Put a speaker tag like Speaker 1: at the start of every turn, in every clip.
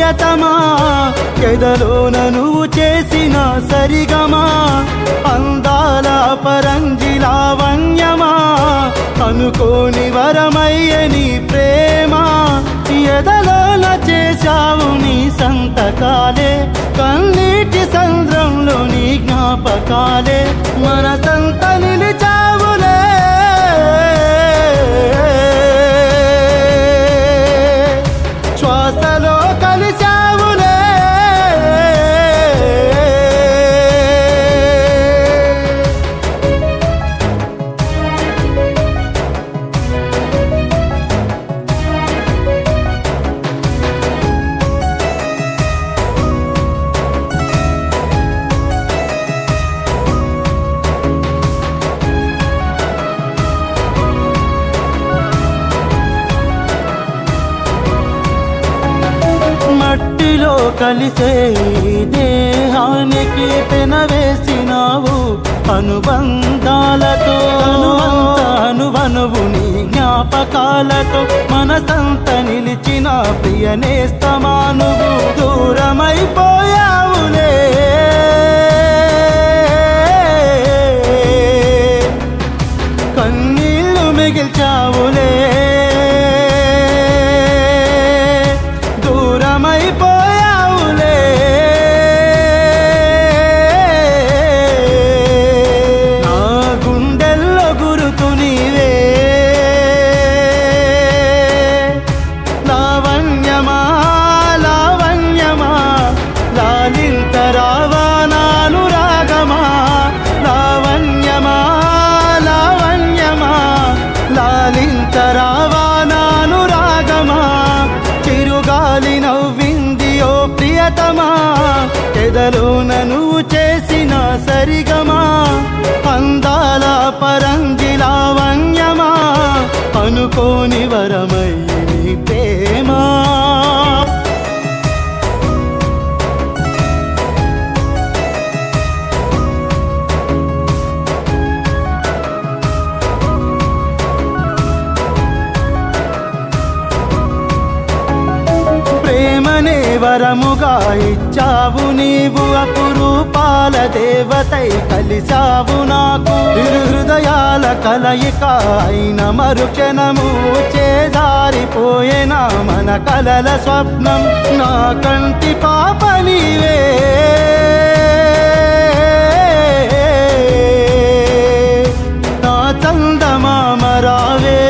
Speaker 1: ప్రియతమా ఎదలోన నువ్వు చేసిన సరిగమా అందాల పరంజి లావణ్యమా అనుకోని వరమయ్య నీ ప్రేమ ఎదలోన చేశావు నీ సంతకాలే కన్నీటి సంద్రంలో నీ జ్ఞాపకాలే మనసంత నిలిచావులే శ్వాసలో కలిశావులే మట్టిలో కలిసే దేహానికి పెనవేసినావు అనుబంధాలతో అనువనువు నీ జ్ఞాపకాలతో మనసంత నిలిచిన ప్రియనేస్తమా నువ్వు దూరమైపోయావులే కన్నీళ్ళు మిగిల్చావులే దూరమైపోయావులే నా గుండెల్లో గురుతు నీవే లావణ్యమా లావణ్యమా లాలింత రావానాను రాగమా లావణ్యమా లావణ్యమా లాలింత రావానాను రాగమా చిరుగాలి నవ్వింది ఓ ప్రియతమా ఎదలోన నువ్వు చేసిన సరిగమా అందాల పరంజి లావణ్యమా అనుకోని వరమయ్య నీ ప్రేమ ప్రేమనే వరముగా ఇచ్చావు నీవు అపురూపాల దేవతై కలిసావు నాకు హృదయాల కలయిక అయిన మరుక్షణము చేదారిపోయేనా మన కలల స్వప్నం నా కంటి పాప నీవే నా చందమామ రావే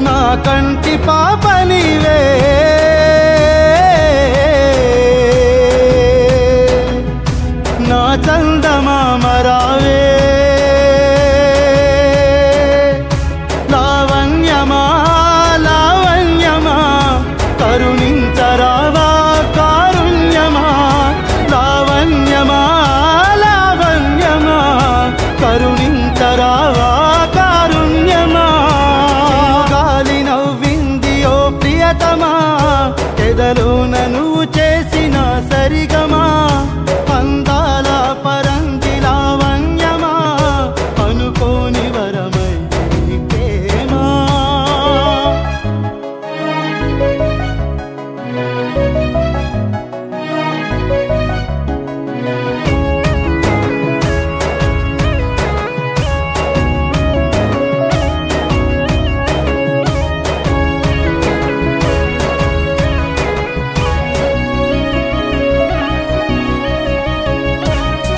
Speaker 1: నా కంటి పాప నీవే నా చందమామ రావే లావణ్యమా లావణ్యమా కరుణించరావా కారుణ్యమా లావణ్యమా లావణ్యమా కరుణించరావా కారుణ్యమా గాలి నవ్వింది ఓ ప్రియతమా ఎదలోన నువ్వు చేసిన సరిగమా అందాల పరంజి లావణ్యమా అనుకోని వరమయ్య నీ ప్రేమ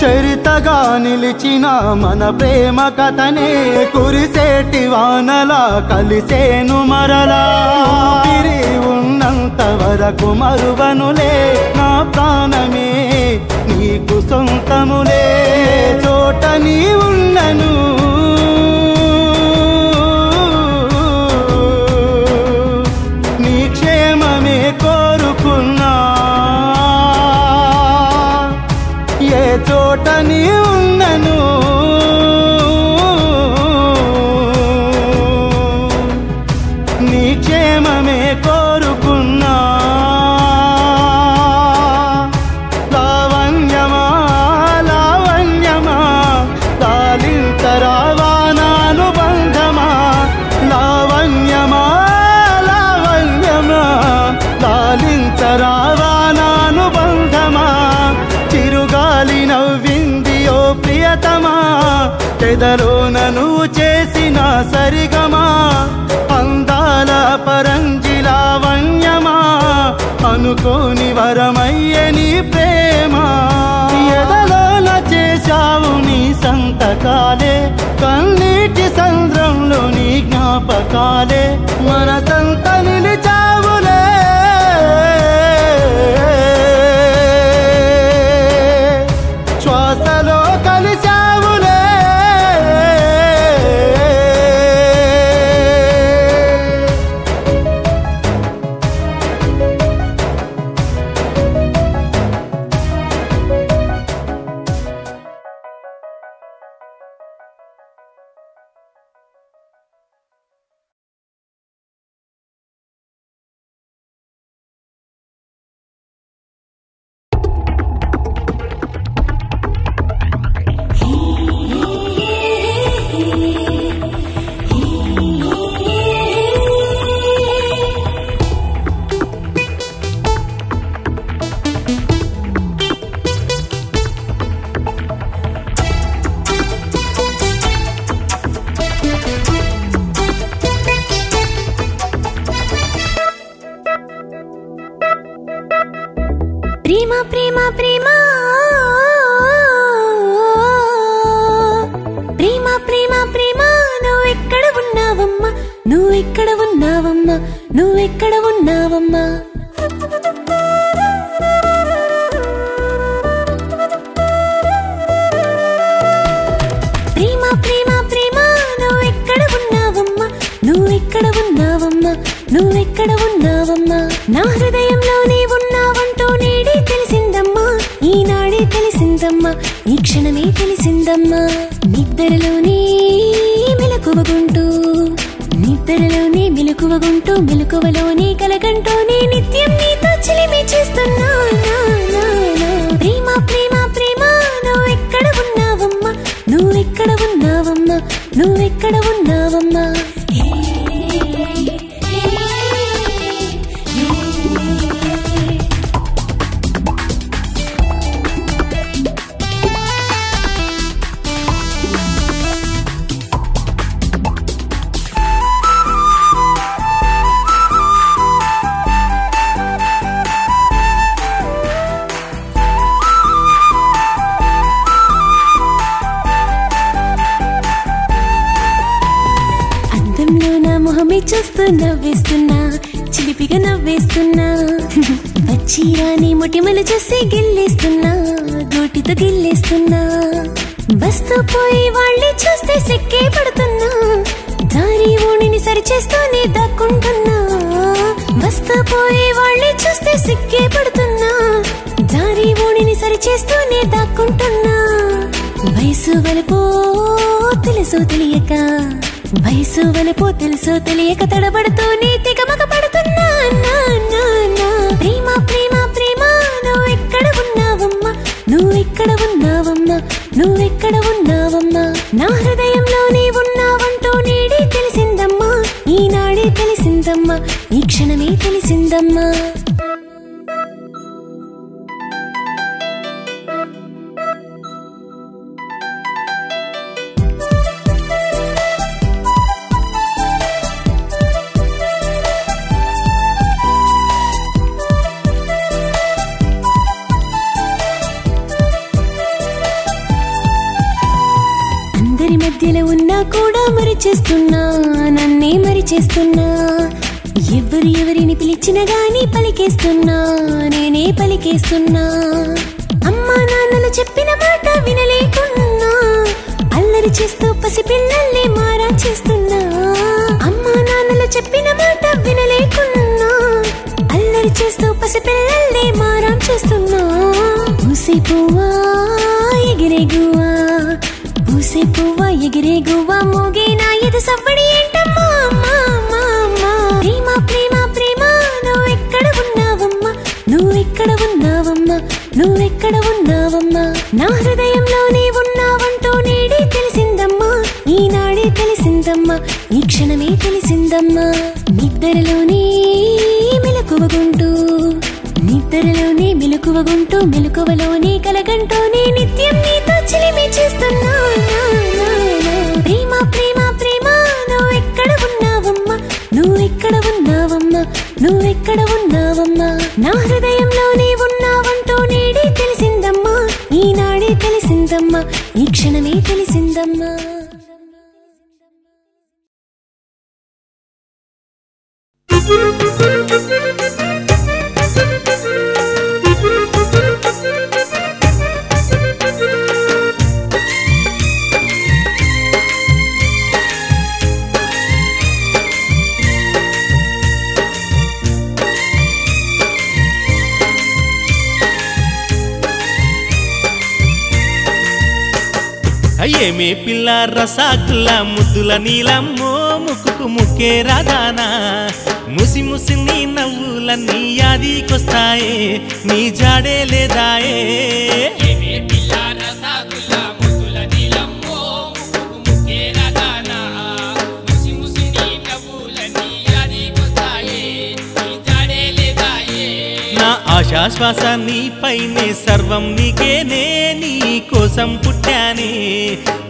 Speaker 1: చరితగా నిలిచిన మన ప్రేమ కథనే కురిసేటి వానలా కలిసేను మరలా ఊపిరి ఉన్నంత వరకు మరువనులే నా ప్రాణమే నీకు సొంతములే చోట నీ ఉన్నను నీ క్షేమమే కోరుకున్నా ఏ చోట నీ ఉన్నను నీ క్షేమమే కోరుకున్నా లావణ్యమా లావణ్యమా లాలింతరావా నానుబంధమా లావణ్యమా లావణ్యమా ప్రియతమా పెదలోన నువ్వు చేసిన సరిగమా అందాల పరంజి లావణ్యమా అనుకోని వరమయ్యే నీ ప్రేమ ఎదలోన చేశావు నీ సంతకాలే కన్నీటి సంద్రంలో నీ జ్ఞాపకాలే మనసంతా నిలిచావులే శ్వాసలో కలిశావులే
Speaker 2: నువ్వెక్కడ ఉన్నావమ్మా ప్రేమ ప్రేమ ప్రేమ నువ్వెక్కడ ఉన్నావమ్మా నువ్వెక్కడ ఉన్నావమ్మా నువ్వెక్కడ ఉన్నావమ్మా నా హృదయంలో నీ ఉన్నావంటూ నేడే తెలిసిందమ్మా ఈనాడే తెలిసిందమ్మా ఈ క్షణమే తెలిసిందమ్మా నిద్రలోనే మెలకువగుంటూ నిద్రలోనే మెలకువగుంటూ మెలకువలోనే కలగంటూనే నిత్యం నీతో చిలిమి చేస్తున్నా ప్రేమ ప్రేమ ప్రేమ నువ్వెక్కడ ఉన్నావమ్మా నువ్వెక్కడ ఉన్నావమ్మా నువ్వెక్కడ ఉన్నావమ్మా చూస్తూ నవ్వేస్తున్నా చిలిపిగా నవ్వేస్తున్నా వచ్చి రాని మొటిమలు చూసి గిల్లేస్తున్నా గోటితో గిల్లేస్తున్నా వస్తూ పోయి వాళ్ళే చూస్తే సిక్కే పడుతున్నా దారి ఓణిని సరిచేస్తూనే దాక్కుంటున్నా వస్తూ పోయి వాళ్ళే చూస్తే సిక్కే పడుతున్నా దారి ఓణిని సరిచేస్తూనే దాక్కుంటున్నా వయసు వలపో తెలుసో తెలియక వయసు వలపో తెలుసో తెలియక తడబడుతూనే తికమక పడుతున్నా ప్రేమ ప్రేమ ప్రేమ నువ్వెక్కడ ఉన్నావమ్మా నువ్వెక్కడ ఉన్నావమ్మా నువ్వెక్కడ ఉన్నావమ్మా నా హృదయంలో నీ ఉన్నావంటూ నేడే తెలిసిందమ్మా ఈనాడే తెలిసిందమ్మా ఈ క్షణమే తెలిసిందమ్మా మధ్యలో ఉన్నా కూడా మరిచేస్తున్నా నన్నే మరిచేస్తున్నా ఎవరిని పిలిచినా గాని పలికేస్తున్నా నేనే పలికేస్తున్నా అమ్మా నాన్నలు చెప్పిన మాట వినలేకున్నా అల్లరి చేస్తూ పసిపిల్లల్ని మారా చేస్తున్నా అమ్మా నాన్నలు చెప్పిన మాట వినలేకున్నా అల్లరి చేస్తూ పసిపిల్లల్ని మారా చేస్తున్నా పూసే పువ్వా ఎగిరే గువ్వా పూసే పువ్వా ఎగిరే గువ్వా మోగే నా ఎదు సవ్వడి ఏంటమ్మా ప్రేమ ప్రేమ ప్రేమ నువ్వెక్కడ ఉన్నావమ్మా నువ్వెక్కడ ఉన్నావమ్మా నువ్వెక్కడ ఉన్నావమ్మా నా హృదయంలో నీ ఉన్నావంటూ నేడే తెలిసిందమ్మా ఈనాడే తెలిసిందమ్మా ఈ క్షణమే తెలిసిందమ్మా నిద్రలోనే మెలకువగుంటూ నిద్ర నిద్రలోనే మెలకువగుంటూ మెలకువలోనే కలగంటూనే నిత్యం నీతో చిలిమి చేస్తున్నా ప్రేమ ప్రేమ ప్రేమ నువ్వెక్కడ ఉన్నావమ్మా నువ్వెక్కడ ఉన్నావమ్మా నువ్వెక్కడ ఉన్నావమ్మా నా హృదయంలోనే ఉన్నావంటూ నేడే తెలిసిందమ్మా ఈనాడే తెలిసిందమ్మా ఈ క్షణమే తెలిసిందమ్మా
Speaker 1: ఏమే పిల్ల రసాగుల్ల ముద్దుల నీలమ్మో ముక్కుకు ముక్కే రాదానా ముసి ముసి నీ నవ్వులన్నీ యాదికొస్తాయే నీ జాడే లేదాయే ఆశాశ్వాస నీపైనే సర్వం నీకేనే నీ కోసం పుట్టానే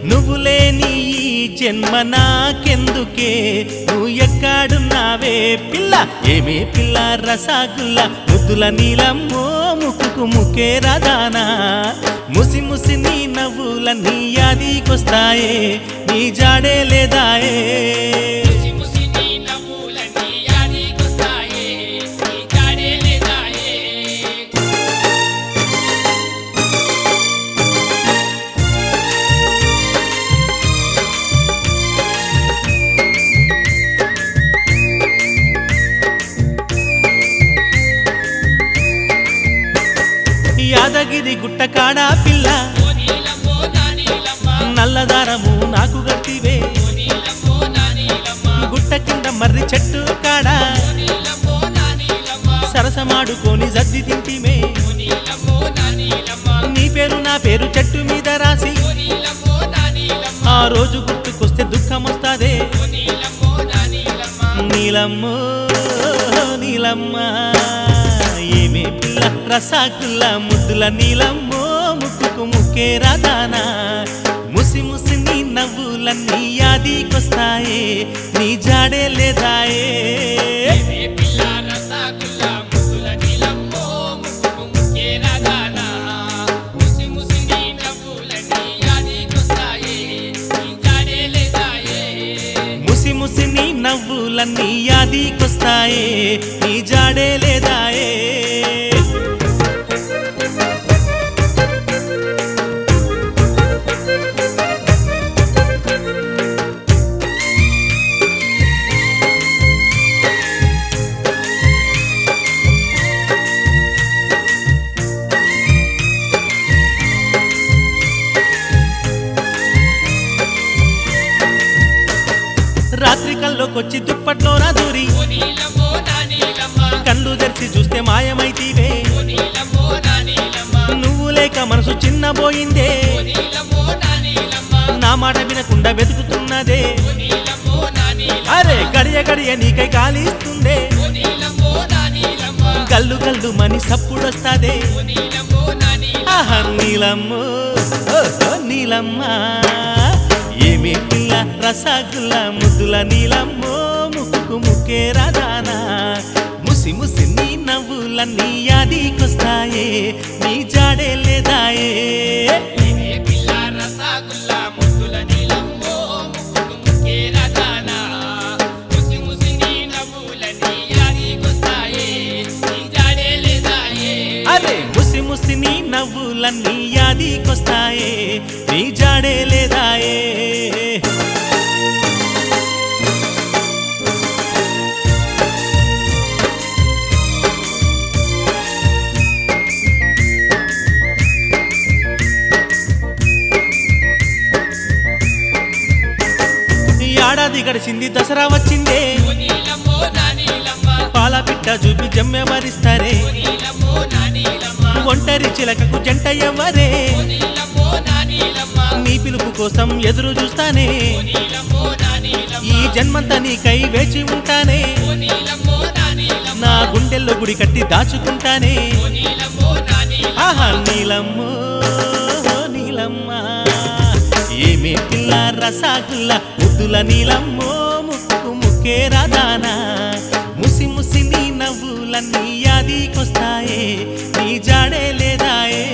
Speaker 1: నువ్వు లేని ఈ జన్మ నాకెందుకే నువ్వు ఎక్కడున్నావే పిల్ల ఏమే పిల్ల రసాగుల్ల ముద్దుల నీలమ్మో ముక్కుకు ముక్కే రాదానా ముసి ముసి నీ నవ్వులన్నీ యాదికొస్తాయే నీ జాడే లేదాయే యాదగిరి గుట్ట కాడా పిల్ల నల్లదారము నాకు గట్టివే గుట్ట కింద మర్రి చెట్టు కాడా సరసమాడుకొని జద్ది తింటిమే నీ పేరు నా పేరు చెట్టు మీద రాసి ఆ రోజు గుర్తుకొస్తే దుఃఖం వస్తాదే నీలమ్మో నీలమ్మ ఏమే పిల్ల రసాగుల్ల ముద్దుల నీలమ్మో ముక్కుకు ముక్కే రాదానా ముసి ముసి నీ నవ్వులన్నీ యాదికొస్తాయే నీ జాడే లేదాయే ముసి ముసి నీ నవ్వులన్నీ యాదికొస్తాయే నీ జాడే లేదాయే రాత్రి కల్లోకొచ్చి దుప్పట్లో నా దూరి కళ్ళు తెరిచి చూస్తే మాయమైతీవే నువ్వు లేక మనసు చిన్నబోయిందే నా మాట వినకుండా వెతుకుతున్నదే అరే గడియ గడియ నీకై కాలిస్తుందే గల్లు గల్లు మని సప్పుడొస్తాదే ఆహా నీలమ్మో నీలమ్మ ఏమే పిల్ల రసాగుల్ల ముద్దుల నీలమ్మో ముక్కుకు ముక్కే రాదానా ముసి ముసి నీ నవ్వులన్నీ యాదికొస్తాయే నీ జాడే లేదాయే అరే ముసి ముసి నీ నవ్వులన్నీ యాదికొస్తాయే నీ జాడే లేదాయే ఏడాది గడిచింది దసరా వచ్చిందే పాల పిట్ట చూపి జమ్మె మరిస్తారే ఒంటరి చిలకకు జంట ఎవ్వరే నీ పిలుపు కోసం ఎదురు చూస్తానే ఈ జన్మంతా నీకై వేచి ఉంటానే నా గుండెల్లో గుడి కట్టి దాచుకుంటానే ఆహా నీలమ్మో నీలమ్మ ఏమే పిల్ల రసాగుల్ల ముద్దుల నీలమ్మో ముక్కు ముక్కే రాదానా ముసి ముసి నీ నవ్వులన్నీ యాదికొస్తాయే నీ జాడే లేదాయే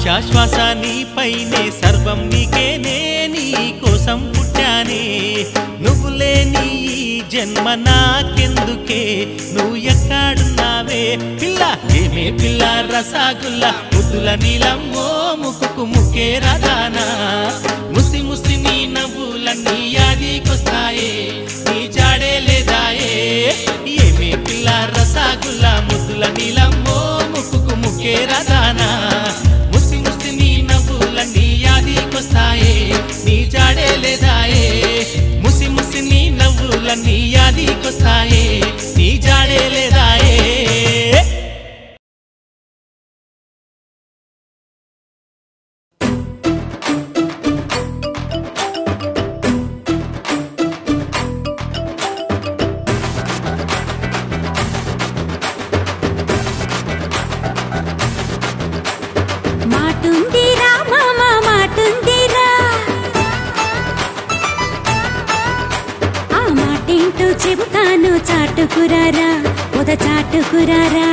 Speaker 1: శాశ్వాస నీపైనే సర్వం నీకేనే నీ కోసం పుట్టానే నువ్వు లేని ఈ జన్మ నాకెందుకే నువ్వు ఎక్కడున్నావే పిల్ల ఏమే పిల్ల రసాగుల్ల ముద్దుల నీలమ్మో ముక్కుకు ముక్కే రాదానా ముసి ముసి నీ నవ్వులన్నీ యాదికొస్తాయే నీ జాడే లేదాయే ఏమే పిల్ల రసాగుల్ల ముద్దుల నీలమ్మో ముక్కుకు ముక్కే రాదానా నీ యాదికొస్తాయే నీ జాడే లేదాయే ముసి ముసి నీ నవ్వులన్నీ యాదికొస్తాయే నీ జాడే లేదాయే
Speaker 2: చెబుతాను చాటుకురారా ఉద చాటుకురారా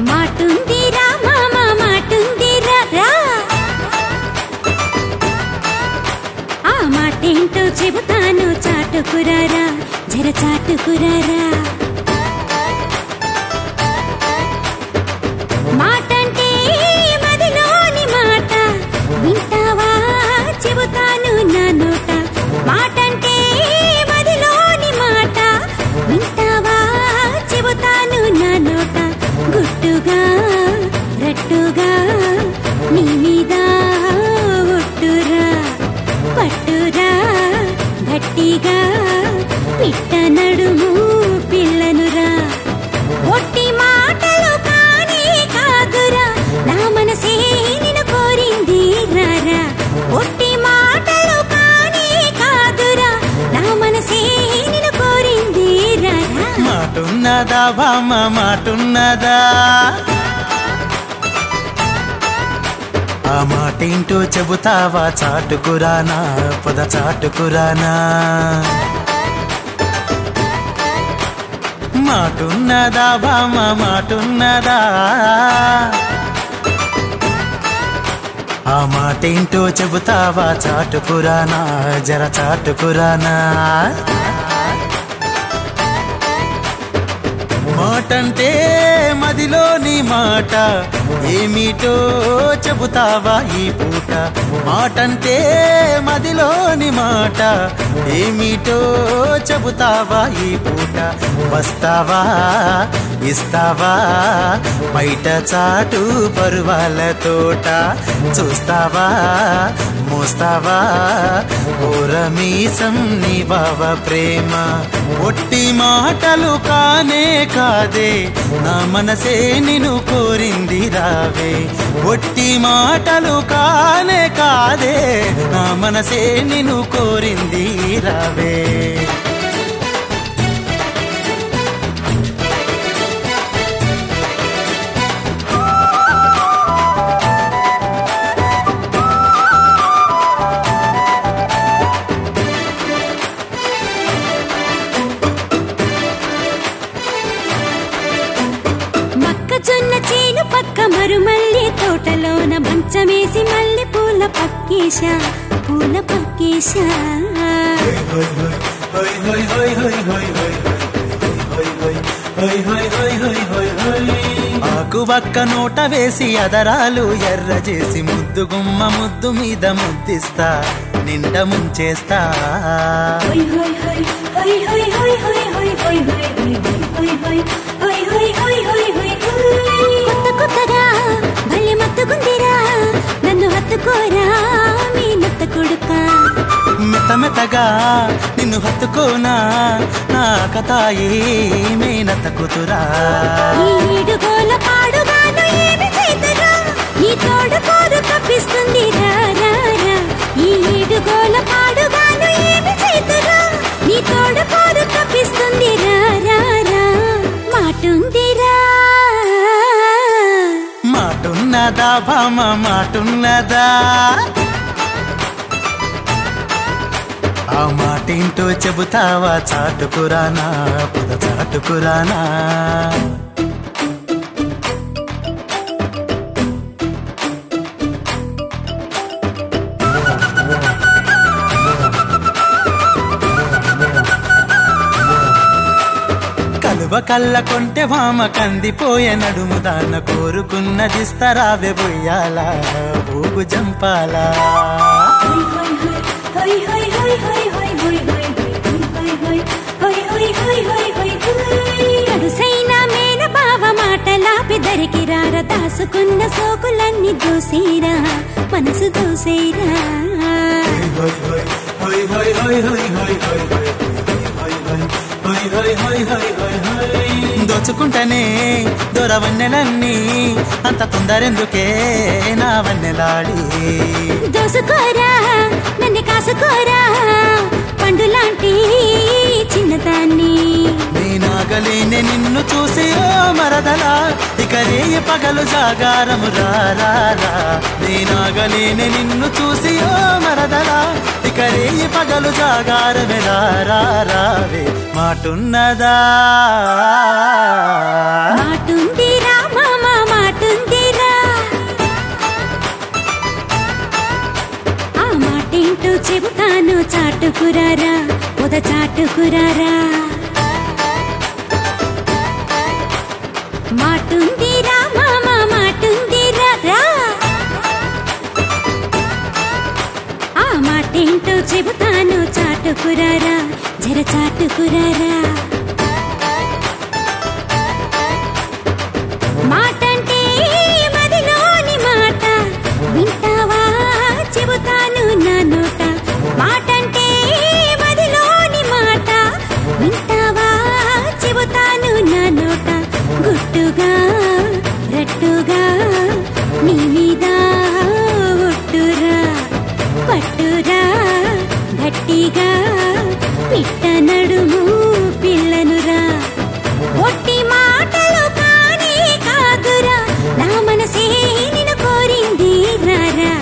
Speaker 2: మాటుందిరా మామ మాటుందిరా రా ఆ మాటేంటో చెబుతాను చాటుకురారా జర చాటుకురారా మాటంటే మదిలోని మాట వింటావా చెబుతాను నా నోట మాటంటే మదిలోని మాట వింటావా చెబుతాను నా నోట గుట్టుగా రట్టుగా నీ మీద ఒట్టురా పట్టురా గట్టిగా పిట్ట నడుము పిల్లనురా ఒట్టి మాటలు కానే కాదురా నా మనసే నిన్ను కోరింది రారా ఒట్టి మాటలు కానే కాదురా నా మనసే నిన్ను కోరింది రారా
Speaker 1: మాటున్నదా బామ్మ మాటున్నదా ఆ మాటేంటో చెబుతావా చాటుకురానా పొద చాటుకురానా మాటున్నదా బామ్మ మాటున్నదా ఆ మాటేంటో చెబుతావా చాటుకురానా జర చాటుకురానా మాటంటే మదిలోని మాట ఏమిటో చెబుతావా ఈ పూట మాటంటే మదిలోని మాట ఏమిటో చెబుతావా ఈ పూట వస్తావా ఇస్తావా బయట చాటు పరువాల తోట చూస్తావా మోస్తావా కోరమీసం నీ బావ ప్రేమ ఒట్టి మాటలు కానే కాదే నా మనసే నిన్ను కోరింది రావే ఒట్టి మాటలు కానే కాదే నా మనసే నిన్ను కోరింది రావే
Speaker 2: మరుమల్లి తోటలోన మంచమేసి మల్లె పూల పక్కేశా పూల పక్కేశా
Speaker 1: ఆకు వక్క నోట వేసి అదరాలు ఎర్ర చేసి ముద్దు గుమ్మ ముద్దు మీద ముద్దిస్తా నిండా ముంచేస్తా
Speaker 2: కొత్త కొత్తగా భలే మత్తుకుందిరా నన్ను హత్తుకోరా మీ నత్త కొడుక
Speaker 1: మెత్త మెత్తగా ముద్దుగా నిన్ను హత్తుకోనా నా కథాయి మేనత్త కూతురా
Speaker 2: ఈడుగోల పాడుగాను ఏమి చేతురా నీ తోడు కోరు తప్పిస్తుంది రా రా రా ఈడుగోల పాడుగాను ఏమి చేతురా నీ తోడు కోరు తప్పిస్తుంది రా రా రా మాటుందిరా
Speaker 1: మాటున్నదా భామ మాటున్నదా ఆ మాటేంటో చెబుతావా చాటుకురానా పద చాటుకురానా కలువ కళ్ళ కొంటె భామ కందిపోయే నడుము దాన కోరుకున్నదిస్తరావే బొయ్యాలా ఊగు జంపాలా
Speaker 2: కడుసైనా మేన బావ మాటలాపి దరికి రార దాసుకున్న సోకులన్నీ దోసేరా మనసు దోసేరా దోచుకుంటనే దొరవన్నెలన్నీ అంత తొందరెందుకే నా వన్నెలాడి దోసుకోరా నన్ను కాసుకోరా పండులాంటి చిన్నదాన్ని
Speaker 1: నేనాగలేనే నిన్ను చూసి ఓ మరదలా ఇక రేయి పగలు జాగారము రారా నేనాగలేనే నిన్ను చూసి ఓ మరదలా ఇక రేయి పగలు జాగారమే రావే మాటున్నదా
Speaker 2: మాటుందిరా మామ మాటుందిరా ఆ మాటేంటో చెబుతాను చాటుకురారా ఉద చాటుకురారా మాటుందిరా మామ మాటుందిరా రా ఆ మాటేంటో చెబుతాను చాటుకురారా జర చాటుకురారా మాటంటే మదిలోని మాట వింటావా చెబుతాను నా నోట మాటంటే మదిలోని మాట వింటావా చెబుతాను నా నోట గుట్టుగా రట్టుగా నీ మీద ఒట్టురా పట్టురా గట్టిగా పిట్ట నడుము పిల్లనురా ఒట్టి మాటలు కానే కాదురా నా మనసే నిన్ను కోరింది రారా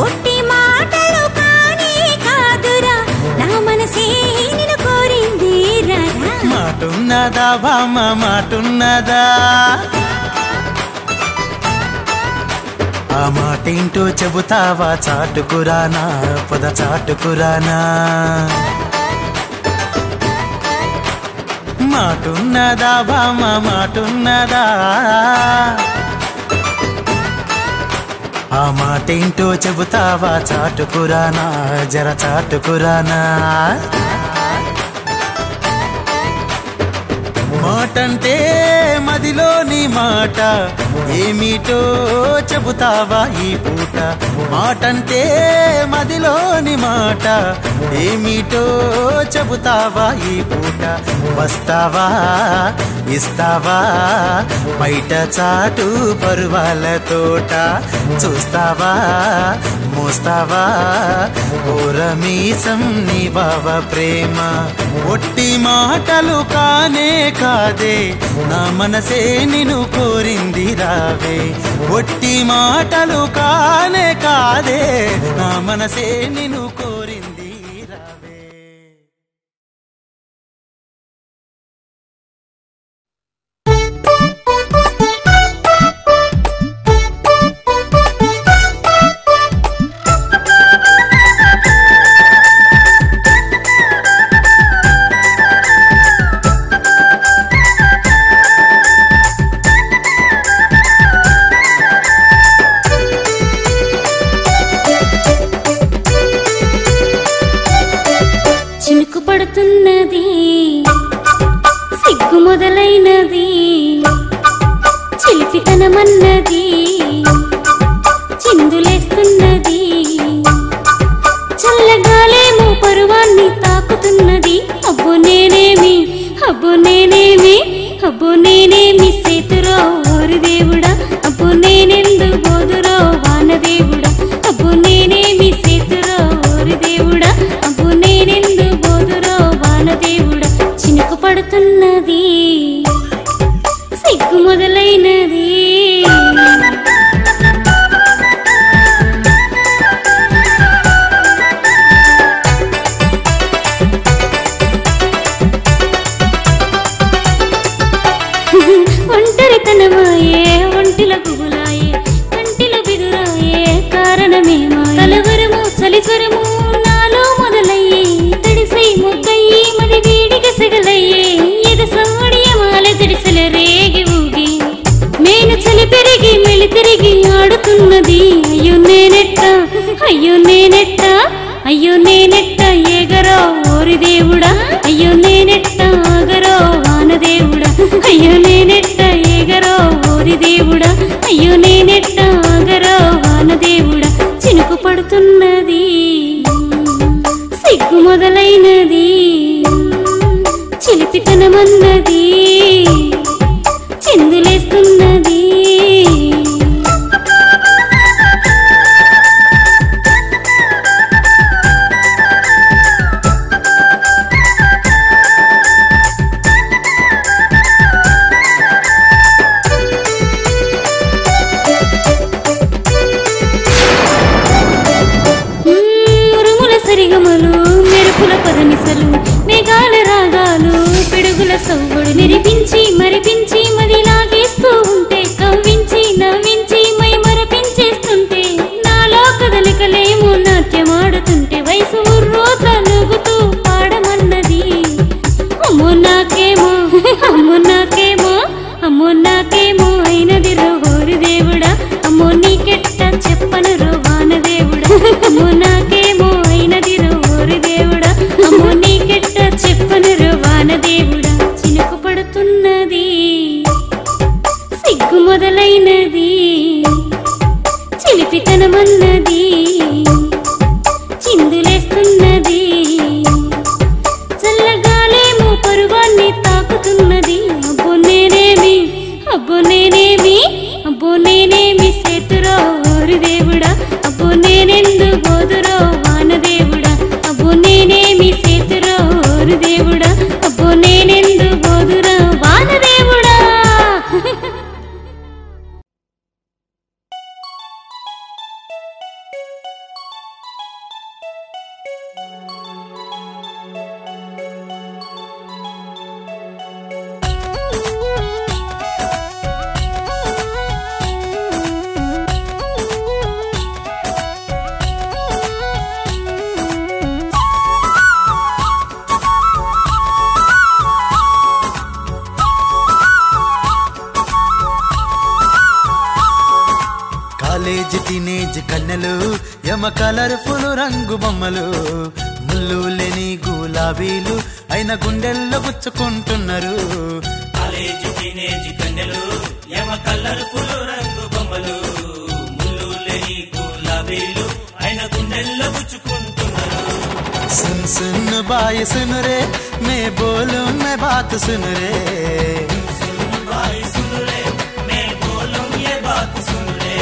Speaker 2: ఒట్టి మాటలు కానే కాదురా నా మనసే నిన్ను కోరింది రారా
Speaker 1: మాటున్నదా భామ మాటున్నదా ఆ మాటేంటో చెబుతావా చాటుకురానా పద చాటుకురానా మాటున్నదా భామ మాటున్నదా ఆ మాటేంటో చెబుతావా చాటుకురానా జర చాటుకురానా మాటంటే మదిలోని మాట ఏమిటో చెబుతావా ఈ పూట మాటంటే మదిలోని మాట ఏమిటో చెబుతావా ఈ పూట వస్తావా ఇస్తావా బయట చాటు పరువాల తోట చూస్తావా మోస్తావా ఓరమీసం నీ బావ ప్రేమ ఒట్టి మాటలు కానే కాదే నా మనసే నిన్ను కోరింది రావే ఒట్టి మాటలు కానే కాదే నా మనసే నిన్ను కోరింది రావే
Speaker 2: సిగ్గు మొదలైనది చిలిపితనమన్నది చిందులేస్తున్నది చల్లగాలేమో పరువాన్ని కాలమేమా కలవరము చలిజ్వరము నాలో మొదలయ్యే తడిసై ముద్దయ్యి మరి వేడికి సెగలయ్యే ఎద సౌడియమాల జడిసెల రేగి ఊగి మేను చలి పెరిగి మెలి తిరిగి ఆడుతున్నది అయ్యో నేనెట్ట అయ్యో నేనెట్ట అయ్యో నేనెట్ట ఏగరో ఓరి దేవుడా అయ్యో నేనెట్ట ఆగరో వానదేవుడా అయ్యో నేనెట్ట ఏగరో ఓరి దేవుడా అయ్యో నేనెట్ట ఆగరో వానదేవుడా చినుకు పడుతున్నది సిగ్గు మొదలైనది చిలిపితనమన్నది చిందులేస్తున్నది సరిగమలు మెరుపుల పదనిసలు మేఘాల రాగాలు పిడుగుల సవ్వుడు నిరిపించి మరిపించి మది లాగేస్తూ ఉంటే కవ్వించి నవ్వించి మై మరపించేస్తుంటే నాలో కదలికలేమో నాట్యమాడుతుంటే వయసు ఉర్రో తలుగుతూ పాడమన్నది అమ్మో నాకేమో అమ్మో నాకేమో అమ్మో నాకేమో అయినది రో ఓరి దేవుడా అమ్మో నీకెట్ట చెప్పను రో వానదేవుడా అమ్మో నాకేమో అయినది రో ఓరి దేవుడా అమ్మో నీకెట్ట చెప్పను రో వానదేవుడా చినుకు పడుతున్నది సిగ్గు మొదలైనది చిలిపితనమన్నది చిందులేస్తున్నది చల్లగాలేమో పరువాన్ని తాకుతున్నది అబ్బో నేనేమి అబ్బో నేనేమి అబ్బో నేనేమి సేతురో ఓరి దేవుడా అబ్బో నేనెందు బోదురో వానదేవుడా అబ్బో నేనేమి సేతురో ఓరి దేవుడా అబ్బో నేనెందు బోదురో వానదేవుడా
Speaker 1: కాలేజ్ టీనేజ్ కన్నెలు యమ కలర్ఫుల్ రంగు బొమ్మలు ముళ్ళు లేని గులాబీలు అయిన గుండెల్లో గుచ్చుకుంటున్నారు
Speaker 3: కాలేజ్ టీనేజ్ కన్నెలు యమ కలర్ఫుల్ రంగు బొమ్మలు ముళ్ళు లేని గులాబీలు అయిన గుండెల్లో గుచ్చుకుంటున్నారు
Speaker 1: सुन सुन बाय सुन रे मैं बोलूं मैं बात सुन रे
Speaker 3: सुन भाई सुन रे मैं बोलूं ये बात सुन रे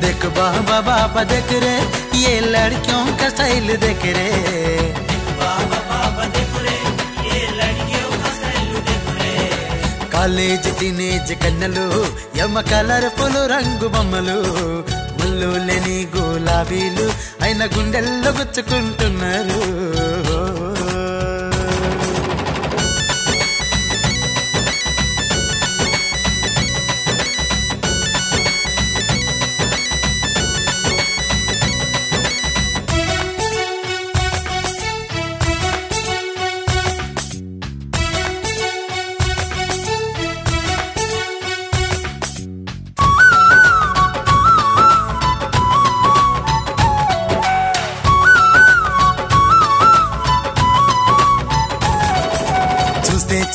Speaker 1: देख बाबा बाबा देख रे ये लड़कियों का स्टाइल देख रे
Speaker 3: बाबा बाबा देख रे ये लड़कियों का स्टाइल देख रे
Speaker 1: కాలేజ్ టీనేజ్ కన్నెలు యమ కలర్ఫుల్ రంగు బొమ్మలు ముళ్ళు లేని గులాబీలు అయిన గుండెల్లో గుచ్చుకుంటున్నారు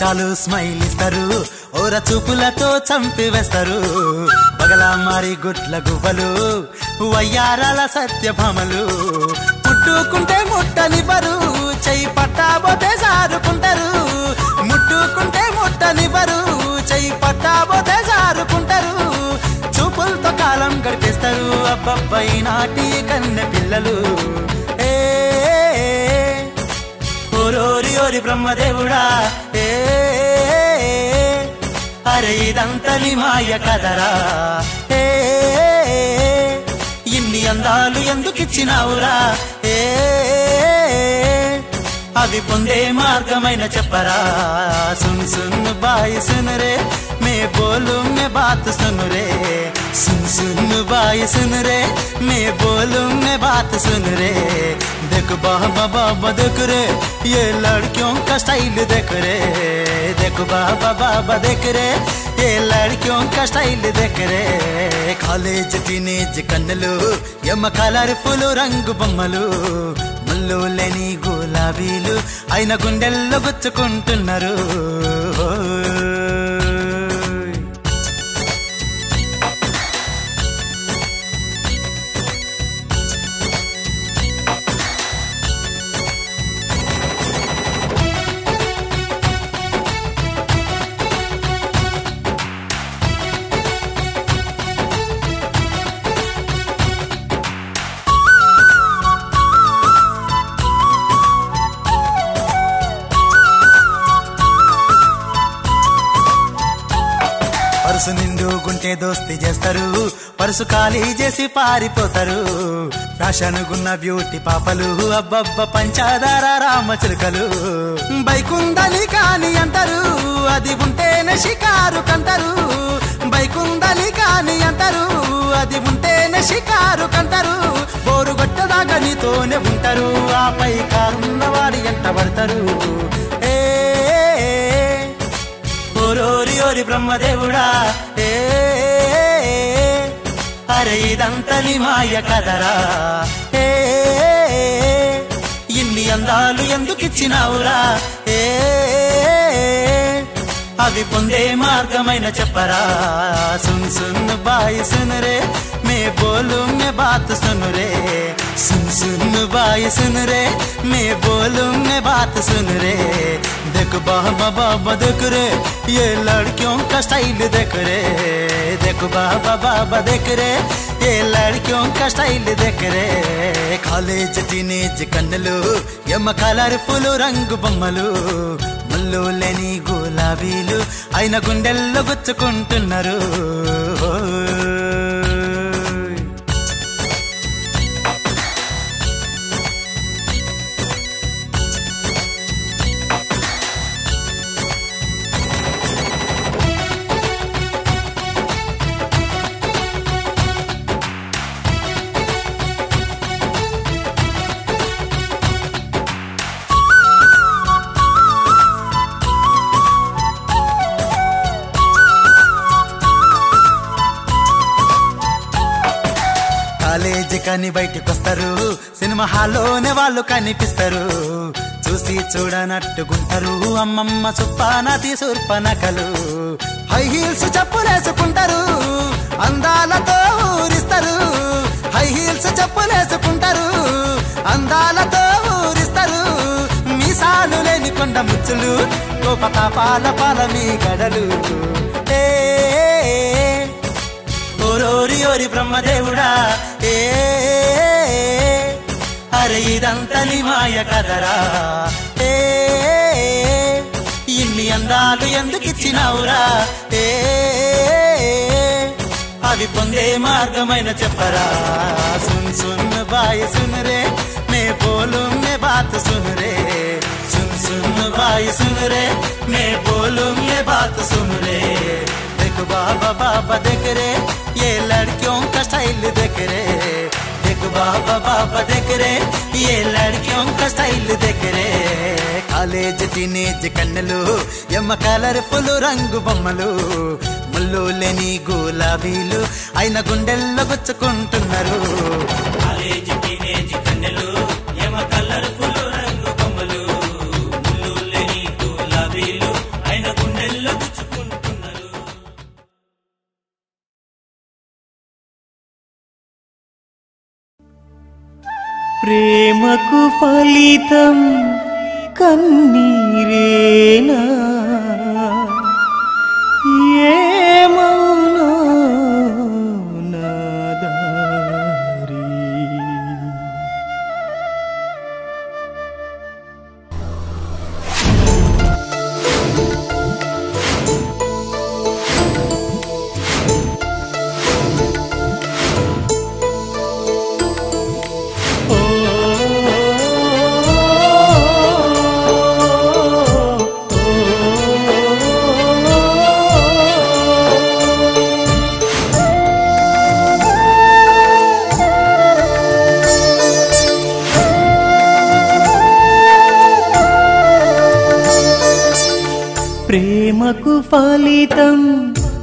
Speaker 1: చాలు స్మైల్ ఇస్తారు ఓర చూపులతో చంపి వేస్తారు పగలా మారి గుట్ల గువ్వలు వయ్యారాల సత్యభామలు ముట్టుకుంటే ముట్టనివ్వరు చెయ్యి పట్టాబోతే సారుకుంటారు ముట్టుకుంటే ముట్టనివ్వరు చెయ్యి పట్టాబోతే సారుకుంటారు చూపులతో కాలం గడిపేస్తారు అబ్బబ్బాయి నాటి కన్నె పిల్లలు ఓరోరి ఓరి బ్రహ్మదేవుడా అరే ఇదంతా నీ మాయ కదరా ఇన్ని అందాలు ఎందుకిచ్చినావురా అవి పొందే మార్గమైన చెప్పరా సున్ సున్ బాయ్ సున్ రే మే బోలు మే బాత్ సున్ రే सुन सुन बाई सुन रे मैं बोलूं मैं बात सुन रे देख बाबा बाबा देख रे ये लड़कियों का स्टाइल देख रे देख बाबा बाबा देख रे ये लड़कियों का स्टाइल देख रे కాలేజ్ టీనేజ్ కన్నులు యమ కలర్ఫుల్ రంగు బొమ్మలు ముళ్ళు లేని గులాబీలు అయిన గుండెల్లో గుచ్చుకుంటున్నారు పరుసు నిండుగుంటే దోస్తి చేస్తారు పరుసు ఖాళీ చేసి పారిపోతారు ఫ్యాషన్గున్న బ్యూటీ పాపలు అబ్బబ్బ పంచదార రామచిలుకలు బైకుందని కాని అంటారు అది ఉంటేనే షికారు కంటారు బైకుందని కాని అంటారు అది ఉంటేనే షికారు కంటారు బోరు గొట్టదాకా నీతోనే ఉంటారు ఆపై కారున్న వాడి ఎంట పడతారు ఓరోరి ఓరి బ్రహ్మదేవుడా అరే ఇదంతా నీ మాయ కదరా ఇన్ని అందాలు ఎందుకిచ్చినావురా అవి పొందే మార్గమైన చెప్పరా సున్ సున్ బాయ్ సున్ రే మే బోలు మే బాత్ సున్ రే सुन सुन बाई सुन रे मैं बोलूं मैं बात सुन रे देख बाबा बाबा देख रे ये लड़कियों का स्टाइल देख रे देख बाबा बाबा देख रे ये लड़कियों का स्टाइल देख रे కాలేజ్ టీనేజ్ కన్నులు యమ కలర్ఫుల్ రంగు బొమ్మలు ముళ్ళు లేని గులాబీలు అయిన గుండెల్లో గుచ్చుకుంటున్నారు కాలేజీ కని బయటికి వస్తారు సినిమా హాల్లోనే వాళ్ళు కనిపిస్తారు చూసి చూడనట్టుకుంటారు అమ్మమ్మ సుప్పానది సుర్పనకలు హై హీల్స్ చెప్పులేసుకుంటారు అందాలతో ఊరిస్తారు హై హీల్స్ చెప్పులేసుకుంటారు అందాలతో ఊరిస్తారు మీసాలు లేని కొండ ముచ్చులు కోపతాపాల పాల మీ గడలు ఓరోరి ఓరి బ్రహ్మదేవుడా అరే ఇదంతా నీ మాయ కదరా ఇన్ని అందాలు ఎందుకిచ్చినావురా అవి పొందే మార్గమైన చెప్పరా సున్ సున్ బాయ్ సున్ రే మే బోలు మే బాత్ సున్ రే సున్ సున్ బాయ్ సున్ రే మే బోలు మే బాత్ సున్ రే देख बाबा बाबा देख रे ये लड़कियों का स्टाइल देख रे देख बाबा बाबा देख रे ये लड़कियों का स्टाइल देख रे కాలేజ్ టీనేజ్ కన్నులు యమ కలర్ఫుల్ రంగు బొమ్మలు ముళ్ళు లేని గులాబీలు అయిన గుండెల్లో గుచ్చుకుంటున్నారు
Speaker 3: కాలేజ్ టీనేజ్ కన్నులు యమ కలర్ఫుల్ రంగు బొమ్మలు ముళ్ళు లేని గులాబీలు అయిన గుండెల్లో గుచ్చుకుంటున్నారు
Speaker 4: ప్రేమకు ఫలితం కన్నీరేనా ఏమౌనో నా దారి ప్రేమకు ఫలితం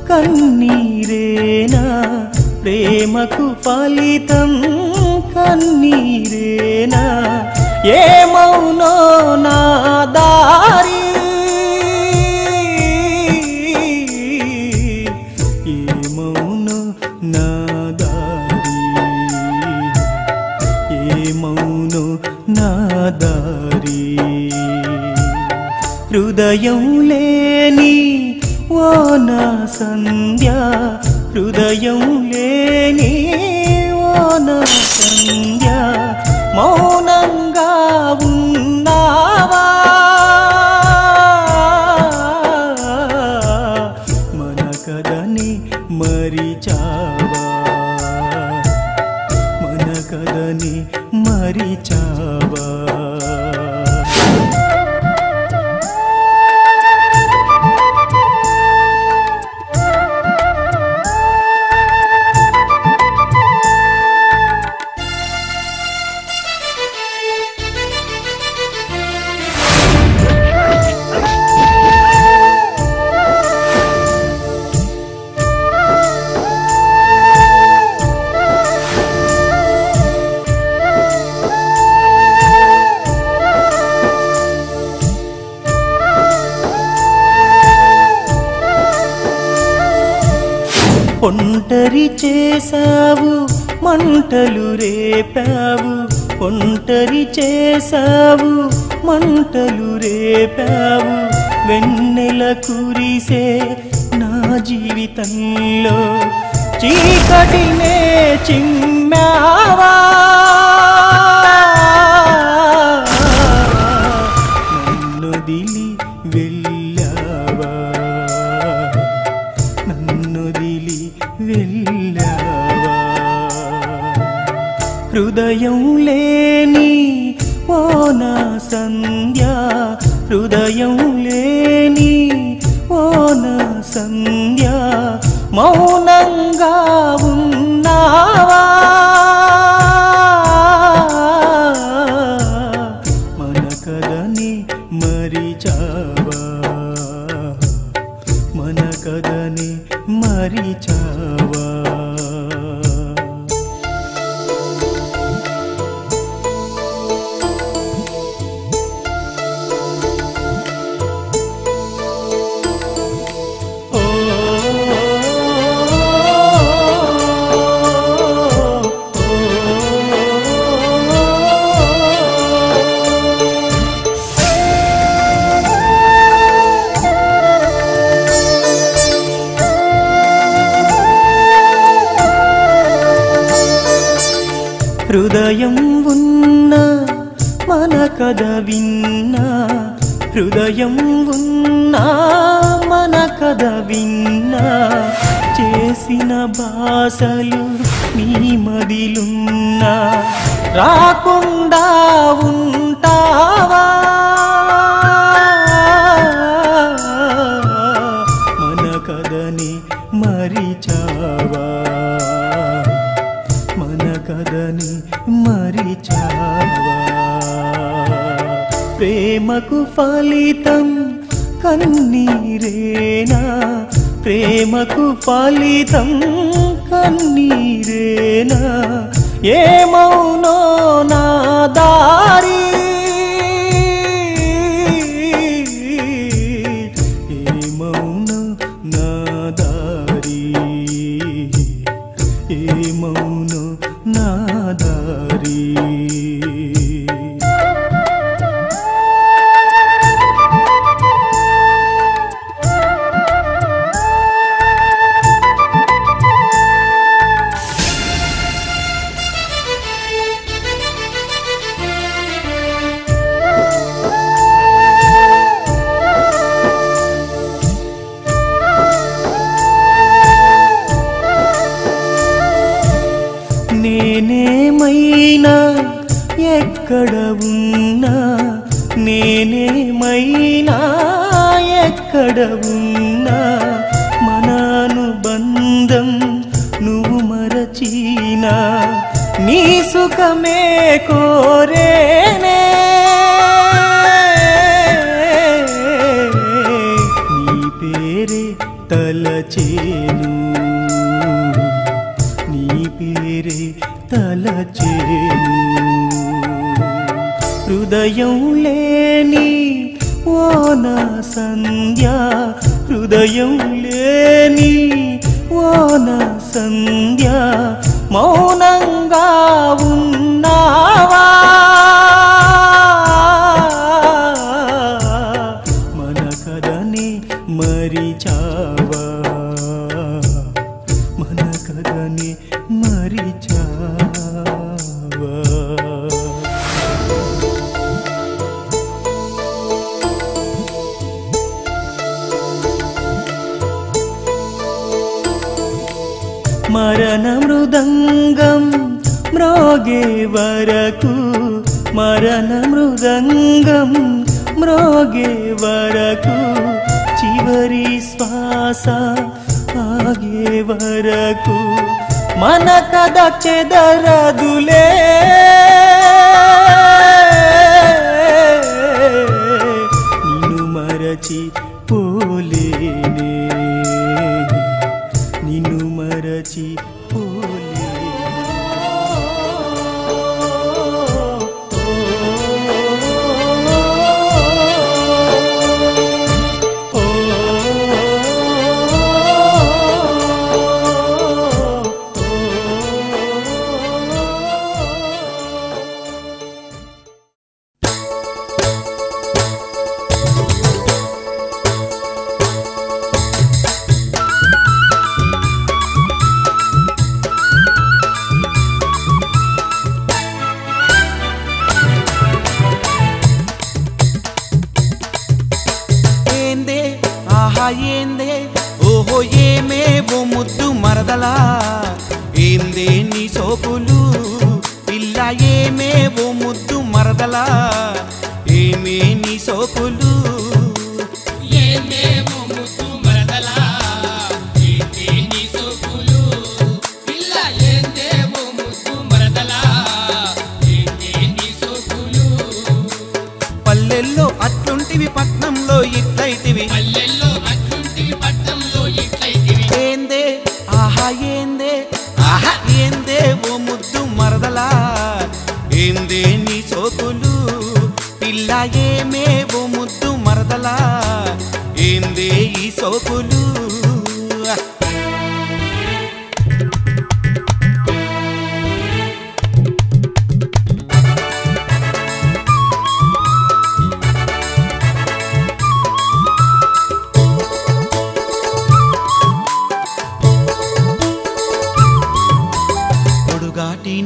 Speaker 4: కన్నీరేనా ప్రేమకు ఫలితం కన్నీరేనా ఏమౌనో నా దారి ఏమౌనో నా దారి ఏమౌనో నా దారి హృదయం లేని ఓ నా సంధ్య హృదయం లేని ఓ నా సంధ్య మౌనంగా ఉన్నావా మన కథని మరిచావా మన కథని మరిచావా ఒంటరి చేసావు మంటలు రేపావు ఒంటరి చేసావు మంటలు రేపావు వెన్నెల కురిసే నా జీవితంలో చీకటినే చిమ్మావా నన్నొదిలి వెళ్ళావా నన్నొదిలి వెళ్ళావా హృదయం లేని ఓ నా సంధ్య హృదయం లేని ఓ నా సంధ్య మౌనంగా ఉన్నావా మన కథని మరిచావా మన కథని మరిచావా హృదయం ఉన్నా మన కథ విన్నా హృదయం ఉన్నా మన కథ విన్నా చేసిన బాసలు నీ మదిలున్నా రాకుండా ఉంటావా మన కథని మరిచావా మన కథని మరిచావా ప్రేమకు ఫలితం కన్నీరేనా ప్రేమకు ఫలితం కన్నీరేనా ఏమౌనో నా దారి ఏమౌనో నా దారి ఏమౌనో నా దారి నేనేమైనా ఎక్కడ ఉన్నా నేనేమైనా ఎక్కడ ఉన్నా మన అనుబంధం నువ్వు మరచినా నీ సుఖమే కోరేనే నీ తలచేను నీ పేరే తలచేను హృదయం లేని ఓ నా సంధ్య హృదయం లేని ఓ నా సంధ్య మౌనంగా ఉన్నావా మన కథని మరిచావా మన కథని మరిచావా మరణ మృదంగం మ్రోగే వరకు మరణ మృదంగం మ్రోగే వరకు చివరి శ్వాస ఆగే వరకు మన కథ చెదరదులే నిన్ను మరచి పోలేనే నిన్ను మరచి
Speaker 1: ఏందే ఓహో ఏమే ఓ ముద్దు మరదలా ఏందే నీ సోపులు పిల్ల ఏమే ఓ ముద్దు మరదలా ఏమే నీ సోపులు
Speaker 3: ఏమే ఓ ముద్దు మరదలా ఏందే నీ సోపులు పిల్ల ఏందే ఓ ముద్దు మరదలా ఏందే నీ సోపులు
Speaker 1: పల్లెల్లో అట్లుంటివి పట్నంలో ఇట్లయితివి
Speaker 3: పల్లెల్లో అట్లుంటివి పట్నంలో ఇట్లయితివి
Speaker 1: ఏందే ఆహా ఏందే ఆహా ఏందే ఓ ముద్దు మరదలా ఏందే నీ సోకులు పిల్ల ఏమే ఓ ముద్దు మరదలా ఏందే ఈ సోకులు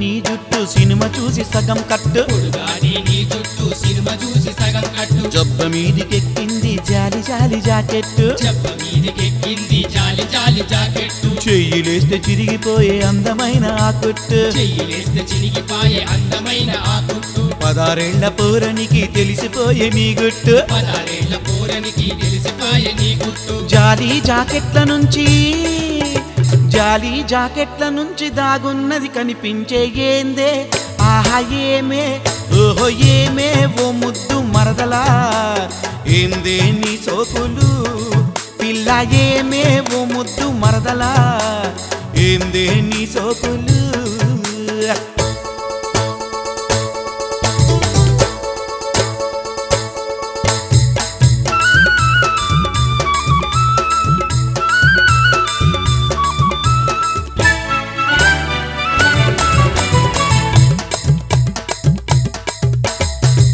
Speaker 1: నీ జుట్టు సినిమా చూసి సగం కట్టు
Speaker 3: నీ జుట్టు సినిమా చూసి సగం కట్టు
Speaker 1: జబ్బ మీదికెక్కింది జాలి జాలి జాకెట్టు
Speaker 3: జబ్బ మీదికెక్కింది జాలి జాలి జాకెట్టు
Speaker 1: చెయ్యిలేస్తే చిరిగిపోయే అందమైన ఆ కుట్టు
Speaker 3: చెయ్యిలేస్తే చిరిగిపోయే అందమైన ఆ కుట్టు
Speaker 1: 16 ఏళ్ల పూరనికి తెలిసిపోయే నీ గుట్టు
Speaker 3: 16 ఏళ్ల పూరనికి తెలిసిపోయే నీ గుట్టు
Speaker 1: జాలి జాకెట్ల నుంచి దాగున్నది కనిపించే ఏందే ఆహా ఏమే ఓహో ఏమే ఓ ముద్దు మరదలా ఏందే నీ సోకులు పిల్ల ఏమే ఓ ముద్దు మరదలా ఏందే నీ సోకులు